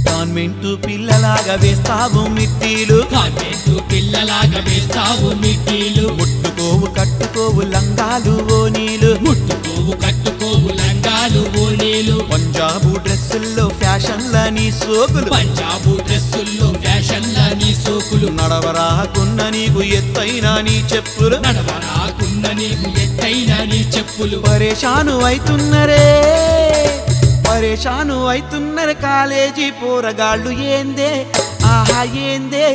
Speaker 1: కాన్వెంటు పిల్లలాగా వేస్తావు మిట్టీలు
Speaker 3: కాన్వెంటు పిల్లలాగా వేస్తావు మిట్టీలు
Speaker 1: ముట్టుకోవు కట్టుకోవు లంగాలు ఓనీలు
Speaker 3: ముట్టుకోవు కట్టుకోవు లంగాలు ఓనీలు
Speaker 1: పంజాబు డ్రెస్సుల్లో ఫ్యాషన్ల నీ సోకులు
Speaker 3: పంజాబు డ్రెస్సుల్లో ఫ్యాషన్ల నీ సోకులు
Speaker 1: నడవరాకున్న నీకు ఎత్తైన నీ చెప్పులు
Speaker 3: నడవరాకున్న నీకు ఎత్తైన నీ చెప్పులు
Speaker 1: పరేషాను అయితున్నరే కాలేజీ పోరగాళ్ళు ఏందే ఆహా ఏందే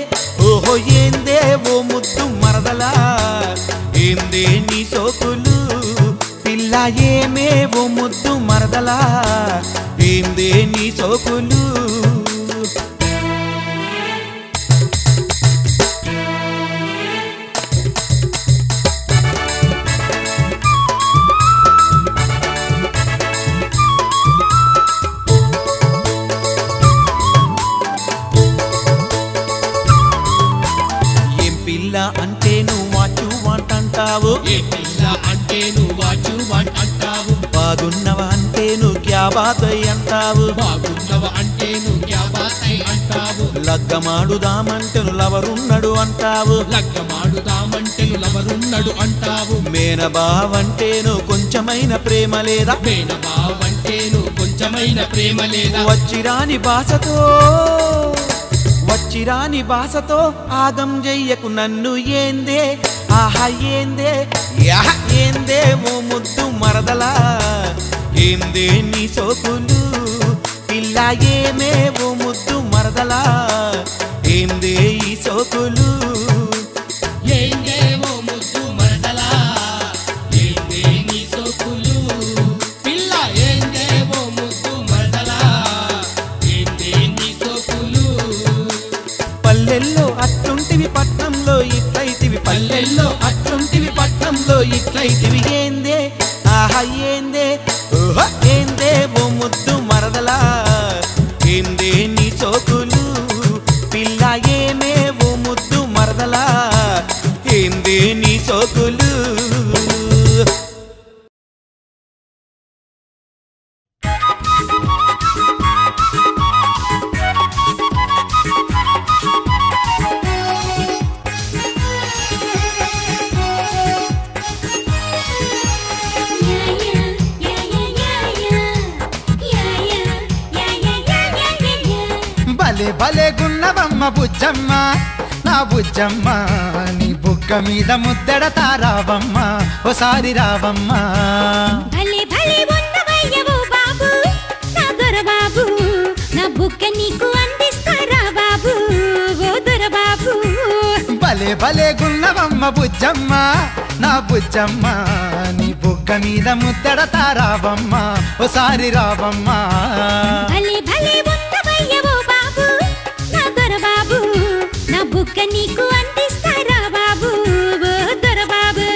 Speaker 1: ఓహో ఏందే ఓ ముద్దు మరదలా ఏందే నీ సోకులు పిల్ల ఏమే ఓ ముద్దు మరదలా ఏందే నీ సోకులు అంటే నువ్వు క్యా బాత్ అంటావు,
Speaker 5: బాగున్నవ అంటే నువ్వు క్యా బాత్ అంటావు,
Speaker 1: లగ్గమాడుదామంటెను లవరున్నడు అంటావు,
Speaker 5: లగ్గమాడుదామంటెను లవరున్నడు అంటావు,
Speaker 1: మేనబావంటేను కొంచెమైన ప్రేమ లేదా,
Speaker 5: మేనబావంటేను కొంచెమైన ప్రేమ లేదా,
Speaker 1: వచ్చిరాని భాషతో ఆగం చెయ్యకు నన్ను ఏందే, ఆహా ఏందే, యాహ ఏందే ఓ ముద్దు మరదలా, ఏందే నీ సోకులు పిల్ల, ఏమే ఓ ముద్దు మరదలా, ఏందే ఈ సోకులు,
Speaker 5: ఏందేవో ముద్దు మరదలా, ఏందే నీ సోకులు, పిల్ల ఏందేవో ముద్దు మరదలా, ఏందే నీ సోకులు,
Speaker 1: పల్లెల్లో అట్లుంటివి పట్నంలో ఇట్లయితివి, పల్లెల్లో అట్లుంటివి పట్నంలో ఇట్లయితివి, ఏందే ఆహా ఏందే, ఓహో ఏందే ఓ ముద్దు మరదలా, ఏందే నీ సోకులు పిల్ల, ఏమే ఓ ముద్దు మరదలా, ఏందే నీ సోకులు.
Speaker 6: భలే భలే గున్నవమ్మ బుజ్జమ్మ, నా బుజ్జమ్మ నీ బుగ్గ మీద ముద్దెడతా రావమ్మ, ఓసారి రావమ్మ.
Speaker 2: భలే భలే ఉన్నవయ్యవో బాబు, నా దొరబాబు, నా బుగ్గ నీకు అందిస్తారా బాబు, ఓ దొరబాబు.
Speaker 6: భలే భలే గున్నవమ్మ బుజ్జమ్మ, నా బుజ్జమ్మ నీ బుగ్గ మీద ముద్దెడతా రావమ్మ, ఓసారి రావమ్మ.
Speaker 2: భలే భలే ఉన్నవయ్యవో బాబు, నా దొరబాబు, నా బుగ్గ నీకు అందిస్తారా బాబు, ఓ దొరబాబు.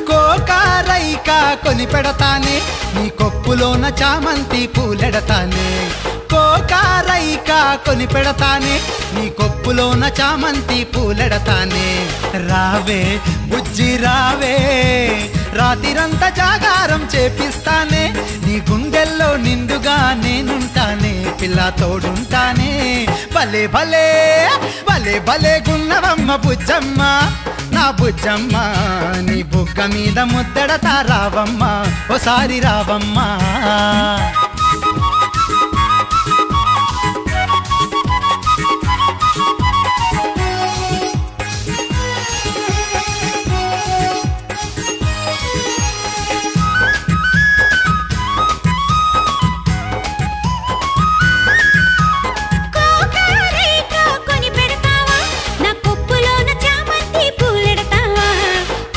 Speaker 6: కోకారైక కొని పెడతానే, నీ కొప్పులోన చామంతి పూలెడతానే, కోకారైక కొని పెడతానే, నీ కొప్పులోన చామంతి పూలెడతానే. రావే బుజ్జి రావే, రాతిరంతా జాగారం చేపిస్తానే, నీ గుండెల్లో నిండుగా నేనుంటానే, పిల్ల తోడుంటానే. భలే భలే భలే భలే గున్నవమ్మ బుజ్జమ్మ, నా బుజ్జమ్మ నీ బుగ్గ మీద ముద్దెడతా రావమ్మ, ఓసారి రావమ్మ.
Speaker 2: కోకారైక కొని పెడతావా, నా కొప్పులోన చామంతి పూలెడతావా,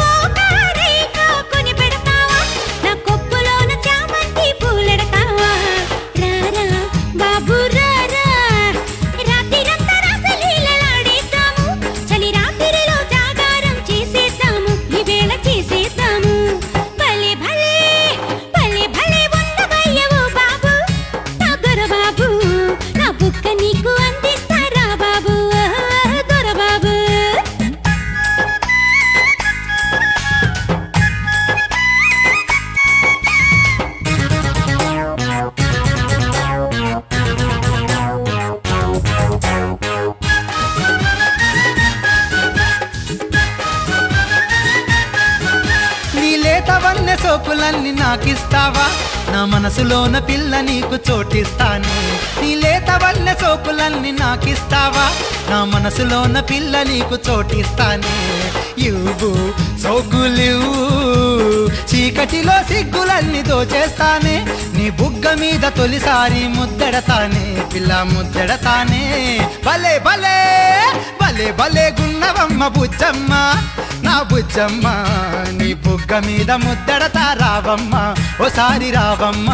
Speaker 2: కోకారైక కొని పెడతావా, నా కొప్పులోన చామంతి పూలెడతావా. రారా బాబు రారా, రాత్రిరంతా రాసలీలలాడేద్దాము, చలి రాత్రిలో జాగారం చేసేద్దాము, ఈ వేళ చేసేద్దాము. భలే భలే భలే భలే ఉన్నవయ్యవో బాబు, నా దొరబాబు, నా బుక్క నీకు అందిస్తారా బాబు, ఓ దొరబాబు.
Speaker 6: నీ లేతవన్నె సోకులన్నీ నాకిస్తావా, నా మనసులోన పిల్ల నీకు చోటిస్తానే. నీ లేతవన్నె సోకులన్నీ నాకిస్తావా, నా మనసులోన పిల్ల నీకు చోటిస్తానే. ఇవ్వు సోకులివ్వు, చీకటిలో సిగ్గులన్నీ దోచేస్తానే, నీ బుగ్గ మీద తొలిసారి ముద్దెడతానే, పిల్ల ముద్దెడతానే. భలే భలే భలే భలే గున్నవమ్మ బుజ్జమ్మ, నా బుజ్జమ్మ నీ బుగ్గ మీద ముద్దెడతా రావమ్మ, ఓసారి రావమ్మ.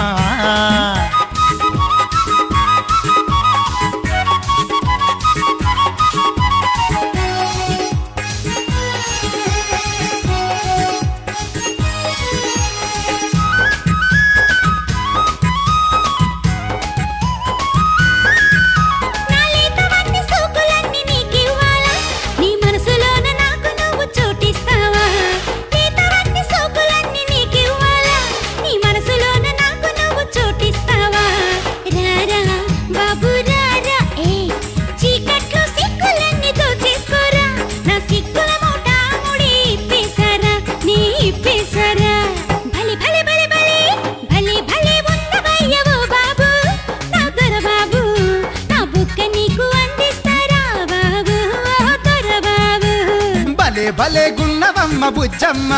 Speaker 6: ఉన్నవమ్మ బుజ్జమ్మ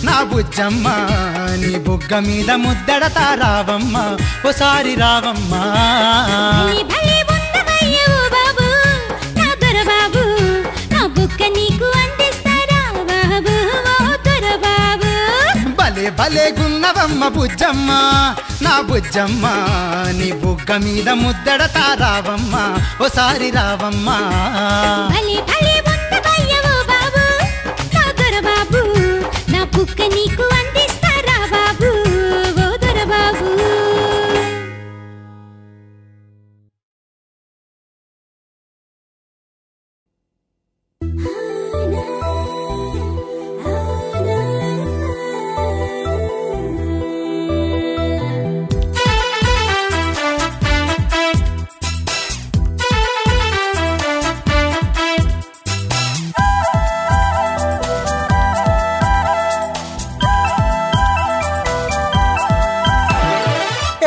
Speaker 6: నా బుజ్జమ్మ నీ బుగ్గ మీద ముద్దడతా రావమ్మ ఓసారి రావమ్మ
Speaker 2: భలే భలే ఉన్నవయ్యో బాబు నా దొరబాబు నా బుగ్గ నీకు అందిస్తారా బాబు ఓ దొరబాబు
Speaker 6: భలే భలే గున్నవమ్మ బుజ్జమ్మ నా బుజ్జమ్మ నీ బుగ్గ మీద ముద్దడతా రావమ్మ ఓసారి రావమ్మ
Speaker 2: భలే భలే ఉన్నవయ్యో బాబు నా దొరబాబు నా బుగ్గ నీకు అందిస్తారా బాబు ఓ దొరబాబు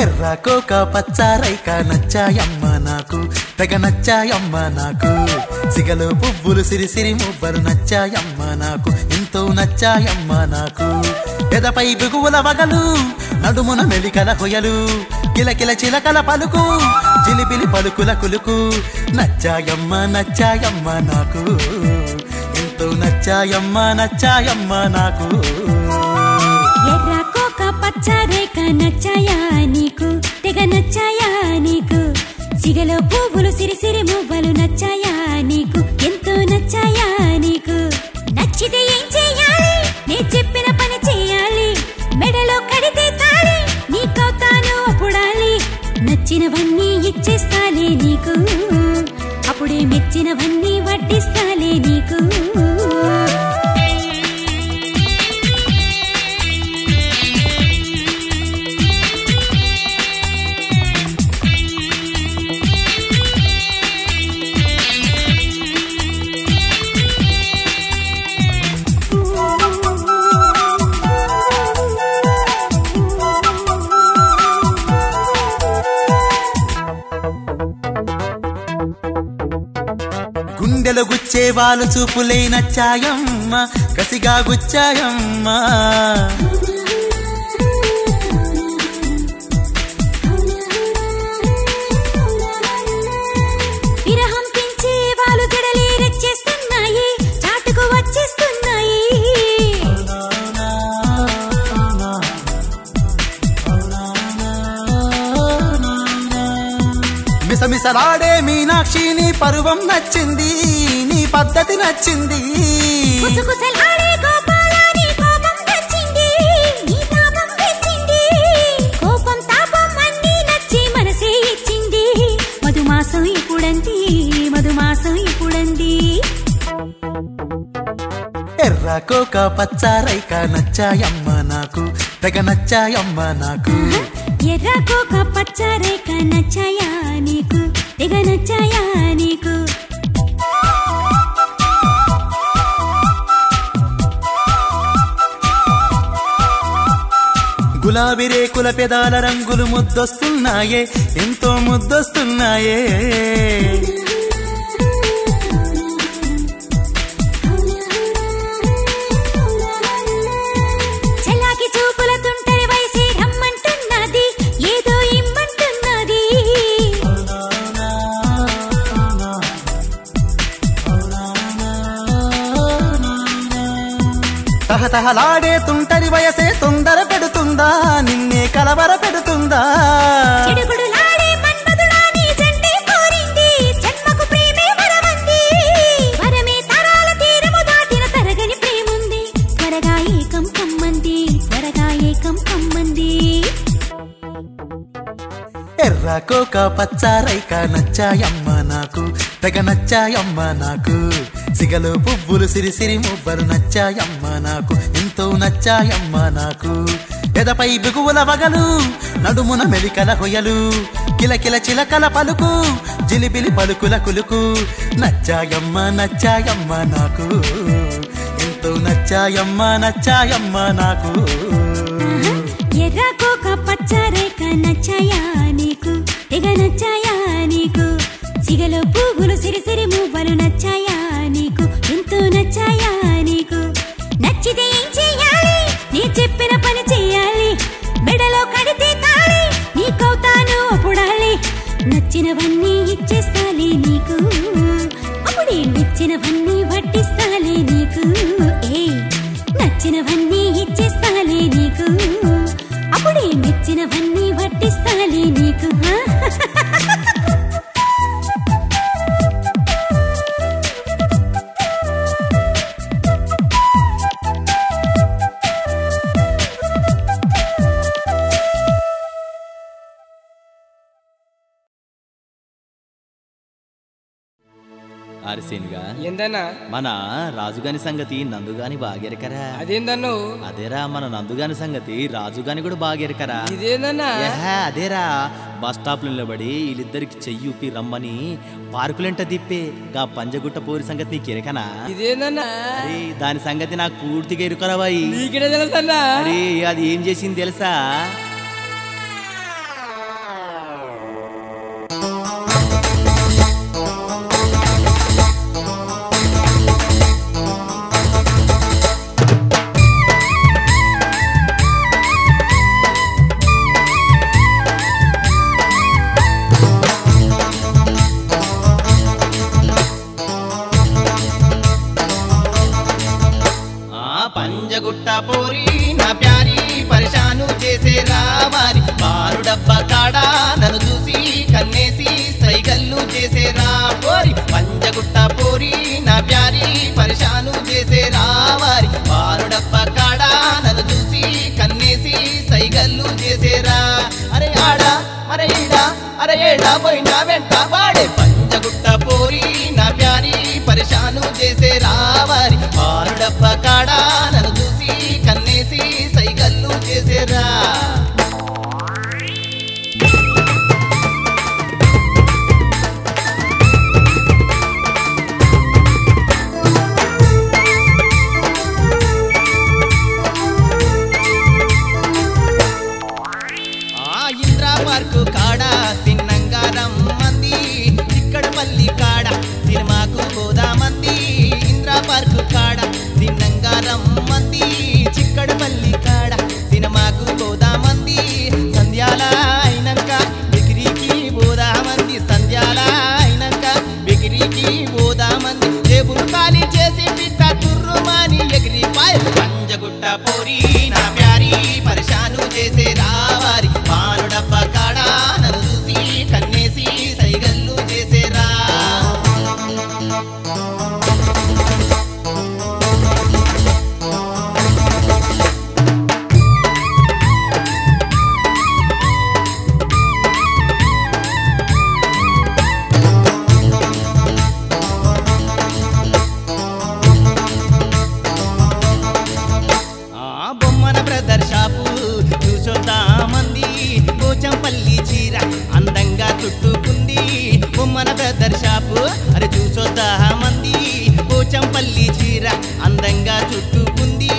Speaker 1: ఎర్రకోక పచ్చారైక నచ్చాయమ్మ నాకు తెగ నచ్చాయమ్మ నాకు సిగలో పువ్వులు సిరిసిరి మువ్వలు నచ్చాయమ్మ నాకు ఎంతో నచ్చాయమ్మ నాకు పెదపై బిగువుల వగలు నడుమున మెలికల హొయలు కిలకిల చిలకల పలుకు జిలిబిలి పలుకుల కులుకు నచ్చాయమ్మ నచ్చాయమ్మ నాకు ఎంతో నచ్చాయమ్మ నచ్చాయమ్మ నాకు
Speaker 2: ఎర్రకోక పచ్చరేక నచ్చాయా నీకు తెగ నచ్చాయా నీకు సిగలో పువ్వులు సిరిసిరి మువ్వలు నచ్చాయా నీకు ఎంతో నచ్చాయా నీకు నచ్చితే ఏం చేయాలి నే చెప్పిన పని చేయాలి మెడలో కడితే తాళి నీకో తాను అప్పుడాలి నచ్చినవన్నీ ఇచ్చేస్తాలే నీకు అప్పుడే మెచ్చినవన్నీ వడ్డిస్తాలే నీకు
Speaker 1: గుండెలు గుచ్చే వాళ్ళు చూపులే నచ్చాయమ్మ కసిగా గుచ్చాయమ్మ
Speaker 2: విరహం పెంచే వాళ్ళు జడలే రెచ్చేస్తున్నాయి చాటుకు వచ్చేస్తున్నాయి
Speaker 1: మిసమిసలాడే మీనాక్షి నీ పరువం నచ్చింది నీ పద్ధతి నచ్చింది
Speaker 2: కుసకుసలాడే గోపాల నీ కోపం నచ్చింది నీ తాపం తెచ్చింది కోపం తాపం అన్నీ నచ్చి మనసే ఇచ్చింది మధుమాసం ఇప్పుడంది మధుమాసం ఇప్పుడంది
Speaker 1: ఎర్రకోక పచ్చారైక నచ్చాయమ్మ నాకు తెగ నచ్చాయమ్మ నాకు
Speaker 2: ఎర్రకోక పచ్చరేక నచ్చాయా నీకు తెగ నచ్చాయా నీకు
Speaker 1: గులాబీ రేకుల పెదాల రంగులు ముద్దొస్తున్నాయే ఎంతో ముద్దొస్తున్నాయే
Speaker 2: చెలాకి చూపుల తుంటరి వయసే రమ్మంటున్నది ఏదో ఇమ్మంటున్నది
Speaker 1: తహతహలాడే తుంటరి వయసే తొందర పెడుతుందా నిన్నే కలవర పెడుతుందా
Speaker 2: చిడుగుడులాడే మన్మధుడా నీ జంటే కోరింది జన్మకు ప్రేమే వరమంది వరమే తరాల తీరము దాటిన తరగని ప్రేముంది త్వరగా ఏకం కమ్మంది త్వరగా ఏకం కమ్మంది
Speaker 1: ఎర్రకోక పచ్చారైక నచ్చాయమ్మ నాకు తెగ నచ్చాయమ్మ నాకు సిగలో పువ్వులు సిరిసిరి మువ్వలు నచ్చాయమ్మ నాకు ఎంతో నచ్చాయమ్మ నాకు పెదపై బిగువుల వగలు నడుమున మెలికల హొయలు కిలకిల చిలకల పలుకు జిలిబిలి పలుకుల కులుకు నచ్చాయమ్మ నచ్చాయమ్మ నాకు ఎంతో నచ్చాయమ్మ నచ్చాయమ్మ నాకు
Speaker 2: ఎర్రకోక పచ్చరేక నచ్చాయా నీకు తెగ నచ్చాయా నీకు సిగలో పువ్వులు సిరిసిరి మువ్వలు నచ్చాయా నీకు ఎంతో నచ్చాయా నీకు నచ్చి నచ్చినవన్నీ ఇచ్చేస్తాలే నీకు అప్పుడే మెచ్చినవన్నీ వడ్డిస్తాలే నీకు ఏ నచ్చినవన్నీ ఇచ్చేస్తాలే నీకు అప్పుడే మెచ్చినవన్నీ వడ్డిస్తాలే నీకు
Speaker 7: అరిసేనుగా
Speaker 8: ఏందన్నా
Speaker 7: మన రాజుగాని సంగతి నందుగాని బాగెరకరా
Speaker 8: అదేందన్ను
Speaker 7: అదేరా మన నందుగాని సంగతి రాజుగాని కూడా బాగెరకరా
Speaker 8: ఇదేందన్నా
Speaker 7: అదేరా బస్ స్టాప్ లో నిలబడి వీళ్ళిద్దరికి చెయ్యూపి రమ్మని పార్కులంట తిప్పే గా పంజగుట్ట పోరి సంగతి నీకు ఎరకనా
Speaker 8: ఇదేందన్నా
Speaker 7: అరే దాని సంగతి నాకు పూర్తిగా ఎరుకరాబాయి
Speaker 8: నీకే తెలుసన్నా
Speaker 7: అరే అది ఏం చేసింది తెలుసా
Speaker 1: పంజగుట్ట పోరి నా ప్యారి పరిశాను చేసే రావారి బారు డబ్బా కాడా నన్ను చూసి కన్నేసి సైగల్లు చేసే రా పోరి పంజగుట్ట పోరి నా ప్యారి పరిశాను చేసే రావారి బారు డబ్బా కాడా నన్ను చూసి కన్నేసి సైగల్లు చేసే రా అరే ఆడా అరే ఈడా అరే ఏడా పోయినా వెంట వాడే పంజగుట్ట పోరి నా ప్యారి పరిశాను చేసే రావారి బారు డబ్బా కాడా నన్ను చూసి కన్నేసి సైగల్లు చేసేరా ఇంద్రా పార్కు కాడా సిన్నంగారం మంది ఇక్కడ పల్లి కాడ సినిమాకు పోదామంది ఇంద్రా పార్కు కాడ సిన్నంగారం మంది చిక్కడపల్లి కాడ సినిమాకు పోదామంది సంధ్యాల అయినాక బిగిరికి పోదామంది సంధ్యాల అయినాక బిగిరికి పోదామంది జేబులు ఖాళీ చేసి పిట్ట తుర్రుమాని ఎగిరిపాయ పంజగుట్ట పోరి నా ప్యారి పరిశాను చేసే రావారి పాలు డబ్బా కాడా నన్ను చూసి కన్నేసి సైగల్లు చేసేరా బొమ్మన బ్రదర్ షాపు చూసొద్దామంది పోచంపల్లి చీర అందంగా చుట్టుకుంది బొమ్మన బ్రదర్ షాపు అరే చూసొద్దామంది పోచంపల్లి చీర అందంగా చుట్టుకుంది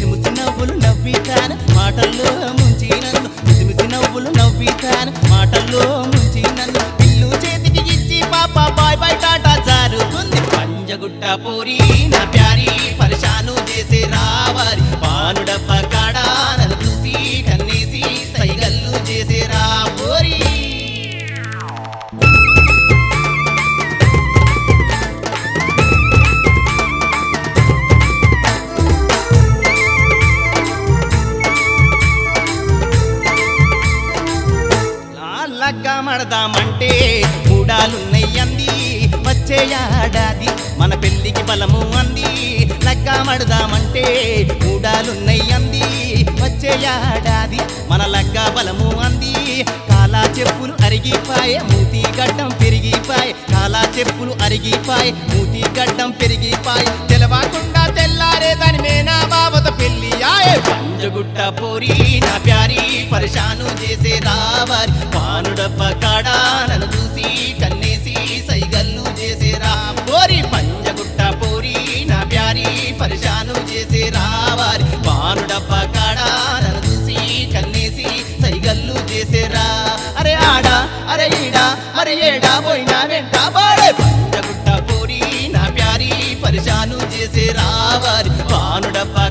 Speaker 1: ముసి నవ్వులు నవ్వితాను మాటల్లో ముంచి నన్ను ముసి నవ్వులు నవ్వితాను మాటల్లో ముంచి నన్ను పిల్లు చేతికి ఇచ్చి పాప బాయ్ బాయ్ టాటా జారుకుంది పంజగుట్ట పోరి నా ప్యారి పరిశాను చేసే రావారి పాను డబ్బా కాడా నన్ను చూసి కన్నేసి సైగల్లు చేసే రా పోరి లగ్గా మడదామంటే మూడాలున్నయ్యంది వచ్చే ఏడాది మన పెళ్లికి బలము అంది లగ్గా మడదామంటే మూడాలున్నయ్యంది వచ్చే ఏడాది మన లగ్గా బలము అంది కాలా చెప్పులు అరిగిపాయే మూతి గడ్డం పెరిగిపాయే కాలా చెప్పులు అరిగిపాయే మూతి గడ్డం పెరిగిపాయే తెలవకుండా తెల్లారే దాని మేనా బావతో పెళ్లి ఆయే పంజగుట్ట పోరి నా ప్యారి పరిశాను చేసే రావారి పాను డబ్బా కాడా నన్ను చూసి కన్నేసి సైగల్లు చేసేరా పోరి పంజగుట్ట పోరి నా ప్యారి పరిశాను చేసే రావారి పాను డబ్బా కాడా నన్ను చూసి కన్నేసి సైగల్లు చేసేరా అరే ఆడా అరే ఈడా అరే ఏడా పోయినా వెంట బాడే పంజగుట్ట పోరి నా ప్యారి పరిశాను చేసే రావారి పాను డబ్బా